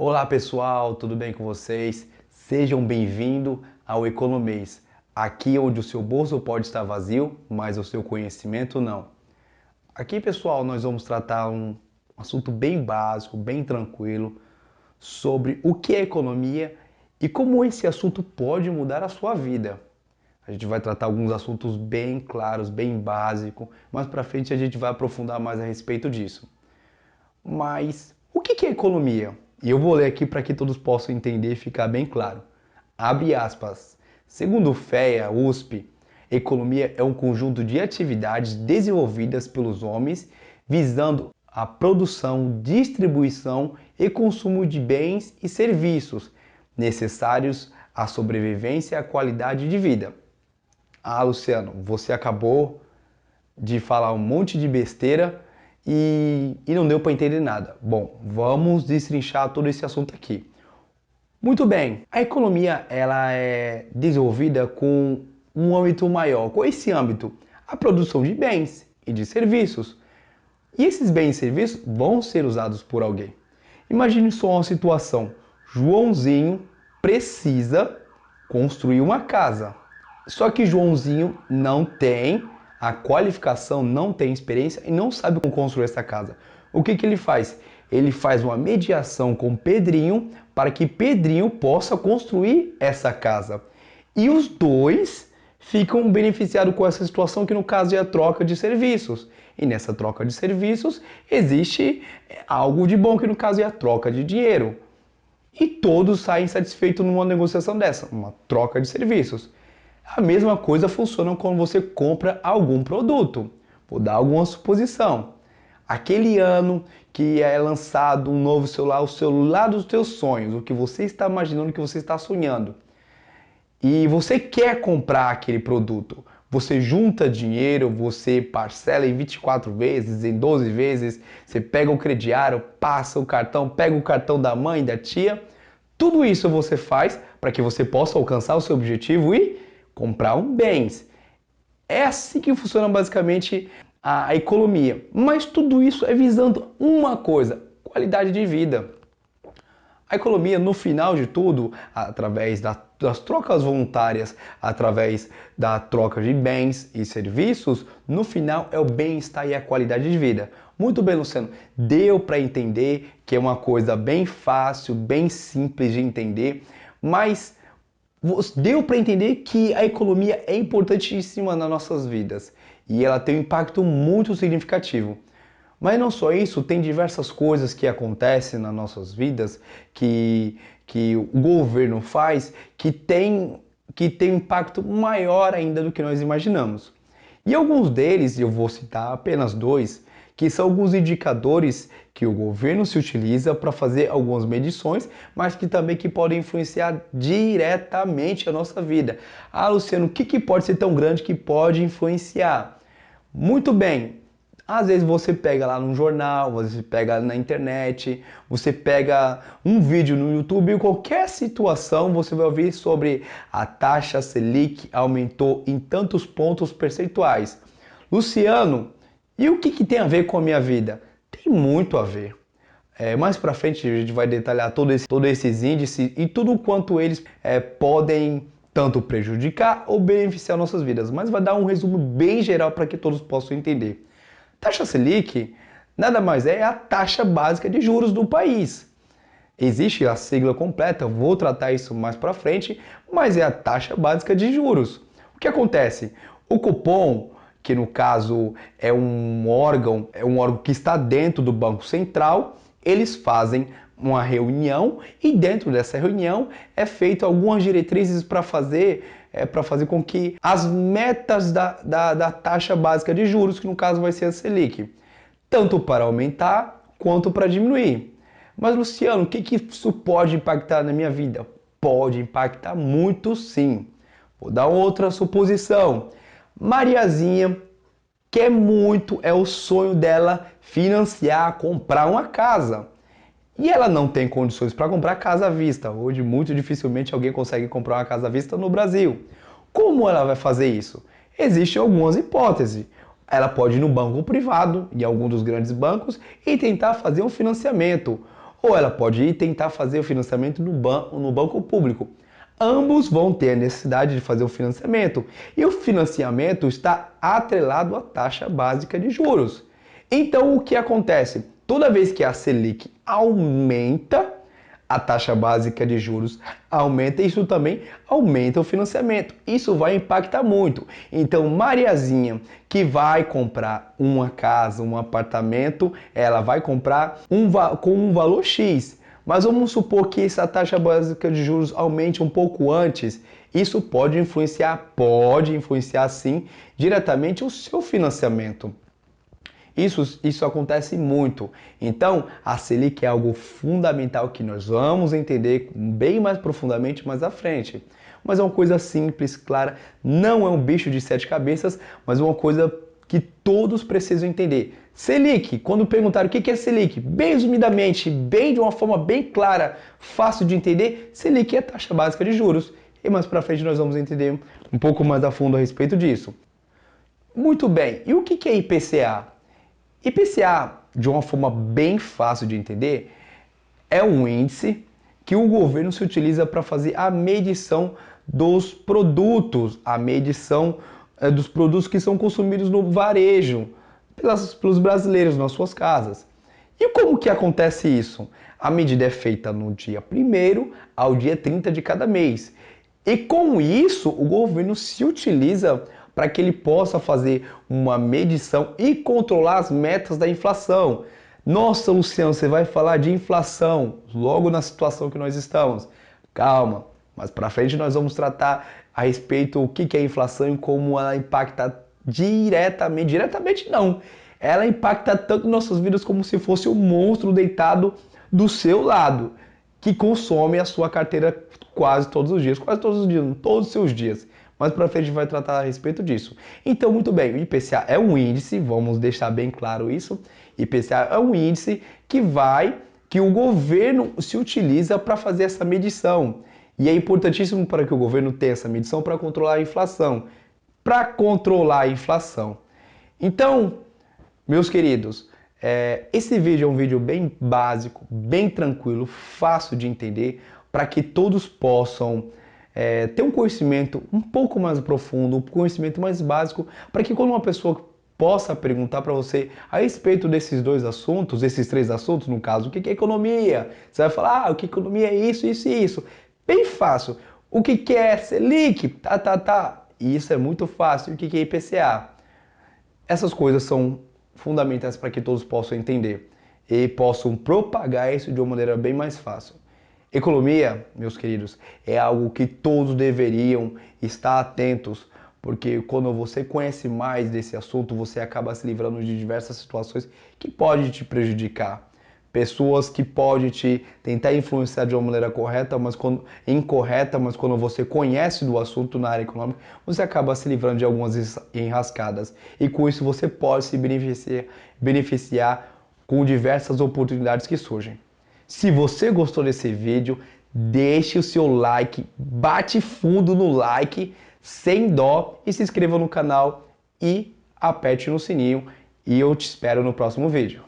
Olá pessoal, tudo bem com vocês? Sejam bem-vindos ao Economês, aqui onde o seu bolso pode estar vazio, mas o seu conhecimento não. Aqui pessoal, nós vamos tratar um assunto bem básico, bem tranquilo, sobre o que é economia e como esse assunto pode mudar a sua vida. A gente vai tratar alguns assuntos bem claros, bem básicos, mas para frente a gente vai aprofundar mais a respeito disso. Mas o que é economia? E eu vou ler aqui para que todos possam entender e ficar bem claro. Abre aspas. Segundo o FEA, USP, economia é um conjunto de atividades desenvolvidas pelos homens visando a produção, distribuição e consumo de bens e serviços necessários à sobrevivência e à qualidade de vida. Ah, Luciano, você acabou de falar um monte de besteira e não deu para entender nada. Bom, vamos destrinchar todo esse assunto aqui. Muito bem, a economia ela é desenvolvida com um âmbito maior. Qual é esse âmbito? A produção de bens e de serviços. E esses bens e serviços vão ser usados por alguém. Imagine só uma situação. Joãozinho precisa construir uma casa. Só que Joãozinho não tem a qualificação, não tem experiência e não sabe como construir essa casa. O que ele faz? Ele faz uma mediação com Pedrinho para que Pedrinho possa construir essa casa. E os dois ficam beneficiados com essa situação, que no caso é a troca de serviços. E nessa troca de serviços existe algo de bom, que no caso é a troca de dinheiro. E todos saem satisfeitos numa negociação dessa, uma troca de serviços. A mesma coisa funciona quando você compra algum produto. Vou dar alguma suposição. Aquele ano que é lançado um novo celular, o celular dos teus sonhos, o que você está imaginando, o que você está sonhando. E você quer comprar aquele produto. Você junta dinheiro, você parcela em 24 vezes, em 12 vezes, você pega o crediário, passa o cartão, pega o cartão da mãe, da tia. Tudo isso você faz para que você possa alcançar o seu objetivo e comprar um bens. É assim que funciona basicamente a economia. Mas tudo isso é visando uma coisa: qualidade de vida. A economia, no final de tudo, através das trocas voluntárias, através da troca de bens e serviços, no final é o bem-estar e a qualidade de vida. Muito bem, Luciano. Deu para entender que é uma coisa bem fácil, bem simples de entender, mas deu para entender que a economia é importantíssima nas nossas vidas e ela tem um impacto muito significativo. Mas não só isso, tem diversas coisas que acontecem nas nossas vidas que o governo faz que tem um impacto maior ainda do que nós imaginamos. E alguns deles, eu vou citar apenas dois, que são alguns indicadores que o governo se utiliza para fazer algumas medições, mas que também podem influenciar diretamente a nossa vida. Ah, Luciano, o que pode ser tão grande que pode influenciar? Muito bem, às vezes você pega lá no jornal, você pega na internet, você pega um vídeo no YouTube, em qualquer situação você vai ouvir sobre a taxa Selic aumentou em tantos pontos percentuais. Luciano, e o que tem a ver com a minha vida? Tem muito a ver. Mais pra frente a gente vai detalhar todos esses índices e tudo quanto eles podem tanto prejudicar ou beneficiar nossas vidas. Mas vai dar um resumo bem geral para que todos possam entender. Taxa Selic nada mais é a taxa básica de juros do país. Existe a sigla completa, vou tratar isso mais para frente, mas é a taxa básica de juros. O que acontece? O Copom, que no caso é um órgão que está dentro do Banco Central, eles fazem uma reunião e dentro dessa reunião é feito algumas diretrizes para fazer com que as metas da taxa básica de juros, que no caso vai ser a Selic, tanto para aumentar quanto para diminuir. Mas Luciano, o que isso pode impactar na minha vida? Pode impactar muito sim. Vou dar outra suposição. Mariazinha quer muito, é o sonho dela financiar, comprar uma casa. E ela não tem condições para comprar casa à vista. Hoje, muito dificilmente alguém consegue comprar uma casa à vista no Brasil. Como ela vai fazer isso? Existem algumas hipóteses. Ela pode ir no banco privado, em algum dos grandes bancos, e tentar fazer um financiamento. ou ela pode ir tentar fazer o financiamento no banco público. Ambos vão ter a necessidade de fazer o financiamento e o financiamento está atrelado à taxa básica de juros. Então, o que acontece? Toda vez que a Selic aumenta, a taxa básica de juros aumenta, isso também aumenta o financiamento. Isso vai impactar muito. Então, Mariazinha, que vai comprar uma casa, um apartamento, ela vai comprar com um valor X. Mas vamos supor que essa taxa básica de juros aumente um pouco antes. Isso pode influenciar sim, diretamente o seu financiamento. Isso acontece muito. Então, a Selic é algo fundamental que nós vamos entender bem mais profundamente mais à frente. Mas é uma coisa simples, clara, não é um bicho de sete cabeças, mas é uma coisa que todos precisam entender. Selic, quando perguntaram o que é Selic, bem resumidamente, bem de uma forma bem clara, fácil de entender, Selic é a taxa básica de juros. E mais para frente nós vamos entender um pouco mais a fundo a respeito disso. Muito bem, e o que é IPCA? IPCA, de uma forma bem fácil de entender, é um índice que o governo se utiliza para fazer a medição dos produtos, a medição dos produtos que são consumidos no varejo pelos brasileiros nas suas casas. E como que acontece isso? A medida é feita no dia 1º ao dia 30 de cada mês. E com isso, o governo se utiliza para que ele possa fazer uma medição e controlar as metas da inflação. Nossa, Luciano, você vai falar de inflação logo na situação que nós estamos. Calma, mas para frente nós vamos tratar a respeito do que é inflação e como ela impacta diretamente não. Ela impacta tanto nossas vidas como se fosse um monstro deitado do seu lado, que consome a sua carteira quase todos os dias, todos os seus dias. Mas para frente a gente vai tratar a respeito disso. Então, muito bem, o IPCA é um índice, vamos deixar bem claro isso. IPCA é um índice que o governo se utiliza para fazer essa medição. E é importantíssimo para que o governo tenha essa medição para controlar a inflação. Para controlar a inflação. Então, meus queridos, esse vídeo é um vídeo bem básico, bem tranquilo, fácil de entender, para que todos possam ter um conhecimento um pouco mais profundo, um conhecimento mais básico, para que quando uma pessoa possa perguntar para você a respeito desses dois assuntos, esses três assuntos, no caso, o que é economia? Você vai falar, o que é economia é isso, isso e isso. Bem fácil. O que é Selic? E isso é muito fácil. O que é IPCA? Essas coisas são fundamentais para que todos possam entender e possam propagar isso de uma maneira bem mais fácil. Economia, meus queridos, é algo que todos deveriam estar atentos, porque quando você conhece mais desse assunto, você acaba se livrando de diversas situações que podem te prejudicar. Pessoas que podem te tentar influenciar de uma maneira incorreta, mas quando você conhece do assunto na área econômica, você acaba se livrando de algumas enrascadas. E com isso você pode se beneficiar com diversas oportunidades que surgem. Se você gostou desse vídeo, deixe o seu like, bate fundo no like, sem dó, e se inscreva no canal e aperte no sininho. E eu te espero no próximo vídeo.